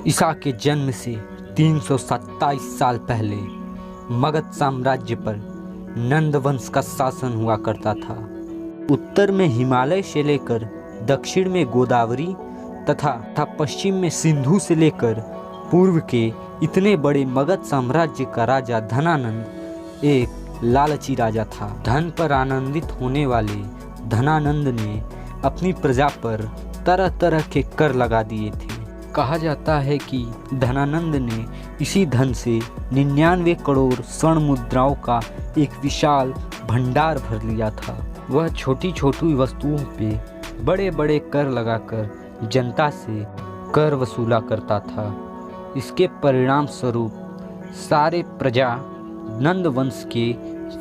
ईसा के जन्म से 327 साल पहले मगध साम्राज्य पर नंद वंश का शासन हुआ करता था। उत्तर में हिमालय से लेकर दक्षिण में गोदावरी तथा पश्चिम में सिंधु से लेकर पूर्व के इतने बड़े मगध साम्राज्य का राजा धनानंद एक लालची राजा था। धन पर आनंदित होने वाले धनानंद ने अपनी प्रजा पर तरह तरह के कर लगा दिए थे। कहा जाता है कि धनानंद ने इसी धन से 99 करोड़ स्वर्ण मुद्राओं का एक विशाल भंडार भर लिया था। वह छोटी छोटी वस्तुओं पे बड़े बड़े कर लगाकर जनता से कर वसूला करता था। इसके परिणाम स्वरूप सारे प्रजा नंद वंश के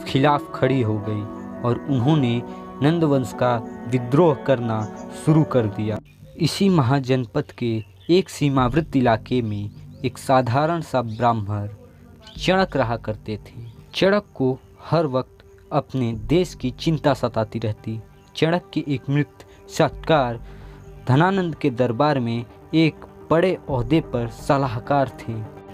खिलाफ खड़ी हो गई और उन्होंने नंद वंश का विद्रोह करना शुरू कर दिया। इसी महाजनपद के एक सीमावर्ती इलाके में एक साधारण सा ब्राह्मण चणक रहा करते थे। चणक को हर वक्त अपने देश की चिंता सताती रहती। चणक के एक मृत सत्कार धनानंद के दरबार में एक बड़े ओहदे पर सलाहकार थे।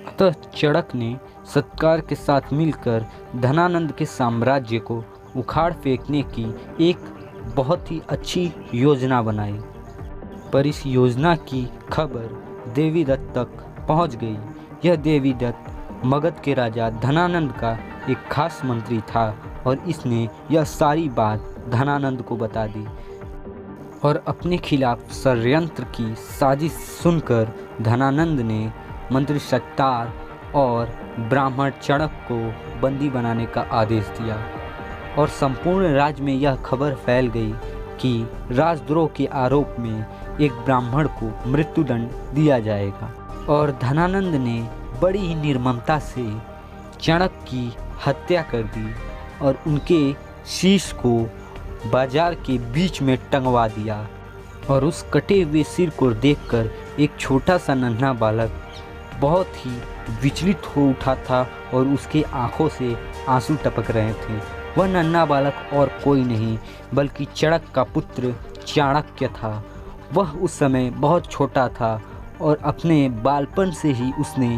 अतः चणक ने सत्कार के साथ मिलकर धनानंद के साम्राज्य को उखाड़ फेंकने की एक बहुत ही अच्छी योजना बनाई। पर इस योजना की खबर देवीदत्त तक पहुंच गई। यह देवीदत्त मगध के राजा धनानंद का एक खास मंत्री था और इसने यह सारी बात धनानंद को बता दी और अपने खिलाफ षड्यंत्र की साजिश सुनकर धनानंद ने मंत्री सत्कार और ब्राह्मण चणक को बंदी बनाने का आदेश दिया और संपूर्ण राज्य में यह खबर फैल गई कि राजद्रोह के आरोप में एक ब्राह्मण को मृत्युदंड दिया जाएगा। और धनानंद ने बड़ी ही निर्ममता से चणक की हत्या कर दी और उनके शीश को बाजार के बीच में टंगवा दिया। और उस कटे हुए सिर को देखकर एक छोटा सा नन्हा बालक बहुत ही विचलित हो उठा था और उसके आंखों से आंसू टपक रहे थे। वह नन्हा बालक और कोई नहीं बल्कि चणक का पुत्र चाणक्य था। वह उस समय बहुत छोटा था और अपने बालपन से ही उसने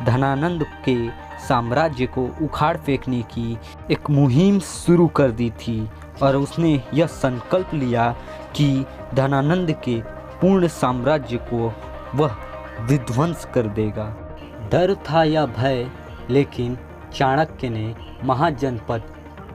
धनानंद के साम्राज्य को उखाड़ फेंकने की एक मुहिम शुरू कर दी थी और उसने यह संकल्प लिया कि धनानंद के पूर्ण साम्राज्य को वह विध्वंस कर देगा। डर था या भय, लेकिन चाणक्य ने महाजनपद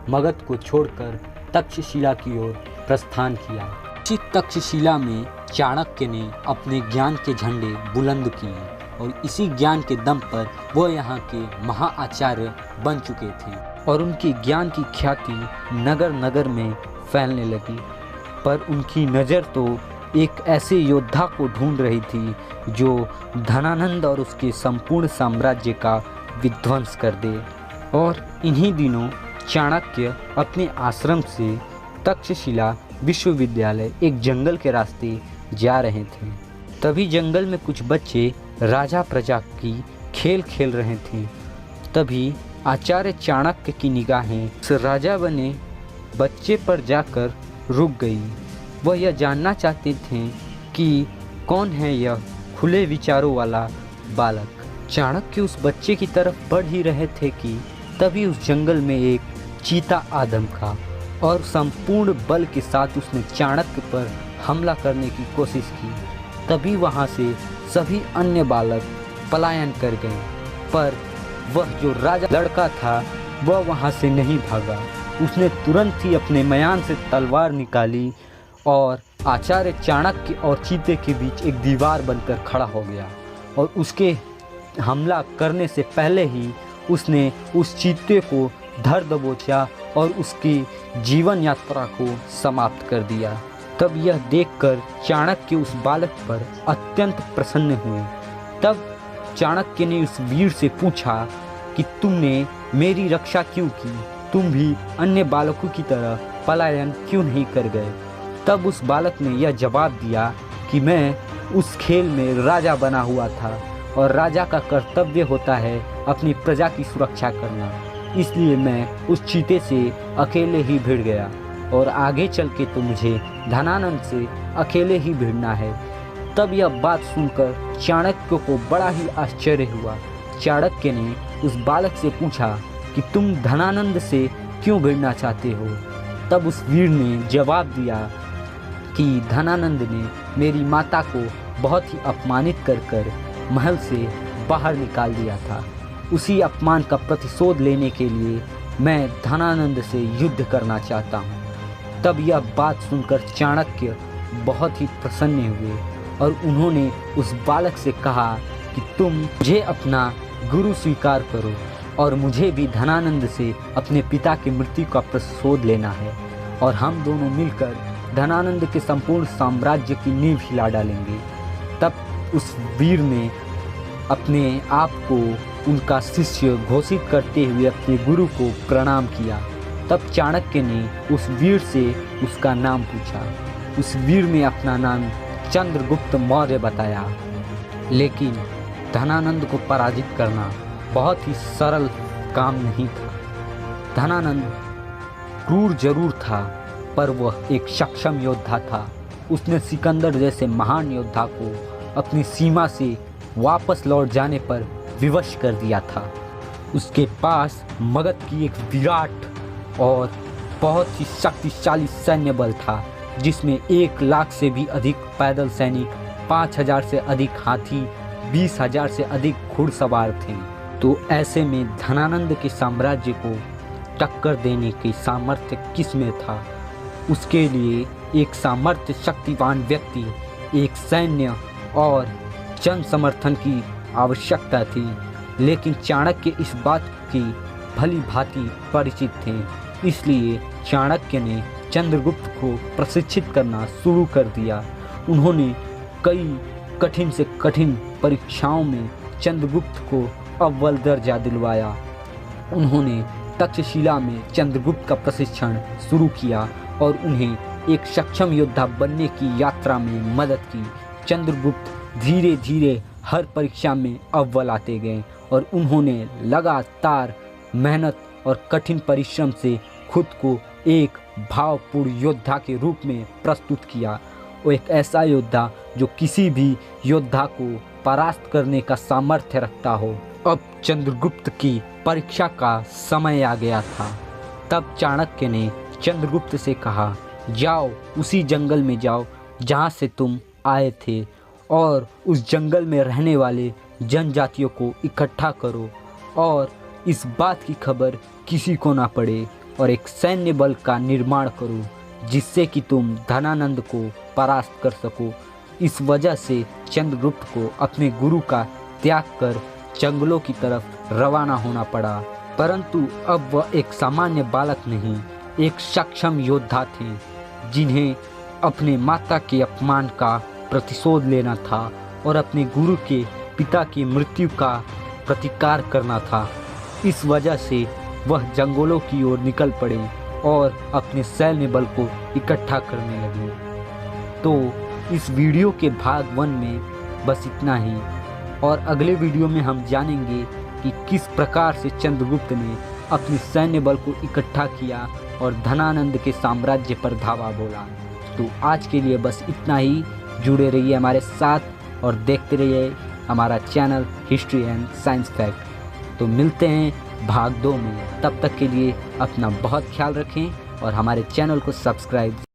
मगध को छोड़कर तक्षशिला की ओर प्रस्थान किया। इसी तक्षशिला में चाणक्य ने अपने ज्ञान के झंडे बुलंद किए और इसी ज्ञान के दम पर वह यहाँ के महाआचार्य बन चुके थे और उनके ज्ञान की ख्याति नगर नगर में फैलने लगी। पर उनकी नज़र तो एक ऐसे योद्धा को ढूंढ रही थी जो धनानंद और उसके संपूर्ण साम्राज्य का विध्वंस कर दे। और इन्हीं दिनों चाणक्य अपने आश्रम से तक्षशिला विश्वविद्यालय एक जंगल के रास्ते जा रहे थे। तभी जंगल में कुछ बच्चे राजा प्रजा की खेल खेल रहे थे। तभी आचार्य चाणक्य की निगाहें उस राजा बने बच्चे पर जाकर रुक गई। वह यह जानना चाहते थे कि कौन है यह खुले विचारों वाला बालक। चाणक्य उस बच्चे की तरफ बढ़ ही रहे थे कि तभी उस जंगल में एक चीता आ धमका और संपूर्ण बल के साथ उसने चाणक्य पर हमला करने की कोशिश की। तभी वहां से सभी अन्य बालक पलायन कर गए, पर वह जो राजा लड़का था वह वहां से नहीं भागा। उसने तुरंत ही अपने मयान से तलवार निकाली और आचार्य चाणक्य और चीते के बीच एक दीवार बनकर खड़ा हो गया और उसके हमला करने से पहले ही उसने उस चीते को धर दबोचा और उसकी जीवन यात्रा को समाप्त कर दिया। तब यह देखकर चाणक्य उस बालक पर अत्यंत प्रसन्न हुए। तब चाणक्य ने उस वीर से पूछा कि तुमने मेरी रक्षा क्यों की? तुम भी अन्य बालकों की तरह पलायन क्यों नहीं कर गए? तब उस बालक ने यह जवाब दिया कि मैं उस खेल में राजा बना हुआ था और राजा का कर्तव्य होता है अपनी प्रजा की सुरक्षा करना, इसलिए मैं उस चीते से अकेले ही भिड़ गया और आगे चल के तो मुझे धनानंद से अकेले ही भिड़ना है। तब यह बात सुनकर चाणक्य को बड़ा ही आश्चर्य हुआ। चाणक्य ने उस बालक से पूछा कि तुम धनानंद से क्यों भिड़ना चाहते हो। तब उस वीर ने जवाब दिया कि धनानंद ने मेरी माता को बहुत ही अपमानित कर महल से बाहर निकाल दिया था। उसी अपमान का प्रतिशोध लेने के लिए मैं धनानंद से युद्ध करना चाहता हूँ। तब यह बात सुनकर चाणक्य बहुत ही प्रसन्न हुए और उन्होंने उस बालक से कहा कि तुम मुझे अपना गुरु स्वीकार करो और मुझे भी धनानंद से अपने पिता की मृत्यु का प्रतिशोध लेना है और हम दोनों मिलकर धनानंद के संपूर्ण साम्राज्य की नींव हिला डालेंगे। तब उस वीर ने अपने आप को उनका शिष्य घोषित करते हुए अपने गुरु को प्रणाम किया। तब चाणक्य ने उस वीर से उसका नाम पूछा। उस वीर ने अपना नाम चंद्रगुप्त मौर्य बताया। लेकिन धनानंद को पराजित करना बहुत ही सरल काम नहीं था। धनानंद क्रूर जरूर था, पर वह एक सक्षम योद्धा था। उसने सिकंदर जैसे महान योद्धा को अपनी सीमा से वापस लौट जाने पर विवश कर दिया था। उसके पास मगध की एक विराट और बहुत ही शक्तिशाली सैन्य बल था, जिसमें 1 लाख से भी अधिक पैदल सैनिक, 5000 से अधिक हाथी, 20,000 से अधिक घुड़सवार थे। तो ऐसे में धनानंद के साम्राज्य को टक्कर देने की सामर्थ्य किसमें था? उसके लिए एक सामर्थ्य शक्तिवान व्यक्ति, एक सैन्य और जन समर्थन की आवश्यकता थी। लेकिन चाणक्य इस बात की भली भांति परिचित थे, इसलिए चाणक्य ने चंद्रगुप्त को प्रशिक्षित करना शुरू कर दिया। उन्होंने कई कठिन से कठिन परीक्षाओं में चंद्रगुप्त को अव्वल दर्जा दिलवाया। उन्होंने तक्षशिला में चंद्रगुप्त का प्रशिक्षण शुरू किया और उन्हें एक सक्षम योद्धा बनने की यात्रा में मदद की। चंद्रगुप्त धीरे धीरे हर परीक्षा में अव्वल आते गए और उन्होंने लगातार मेहनत और कठिन परिश्रम से खुद को एक भावपूर्ण योद्धा के रूप में प्रस्तुत किया। वो एक ऐसा योद्धा जो किसी भी योद्धा को परास्त करने का सामर्थ्य रखता हो। अब चंद्रगुप्त की परीक्षा का समय आ गया था। तब चाणक्य ने चंद्रगुप्त से कहा, जाओ उसी जंगल में जाओ जहाँ से तुम आए थे और उस जंगल में रहने वाले जनजातियों को इकट्ठा करो और इस बात की खबर किसी को ना पड़े और एक सैन्य बल का निर्माण करो जिससे कि तुम धनानंद को परास्त कर सको। इस वजह से चंद्रगुप्त को अपने गुरु का त्याग कर जंगलों की तरफ रवाना होना पड़ा। परंतु अब वह एक सामान्य बालक नहीं, एक सक्षम योद्धा थे जिन्हें अपने माता के अपमान का प्रतिशोध लेना था और अपने गुरु के पिता की मृत्यु का प्रतिकार करना था। इस वजह से वह जंगलों की ओर निकल पड़े और अपने सैन्य बल को इकट्ठा करने लगे। तो इस वीडियो के भाग 1 में बस इतना ही और अगले वीडियो में हम जानेंगे कि किस प्रकार से चंद्रगुप्त ने अपने सैन्य बल को इकट्ठा किया और धनानंद के साम्राज्य पर धावा बोला। तो आज के लिए बस इतना ही। जुड़े रहिए हमारे साथ और देखते रहिए हमारा channel history and science fact. तो मिलते हैं भाग 2 में। तब तक के लिए अपना बहुत ख्याल रखें और हमारे चैनल को सब्सक्राइब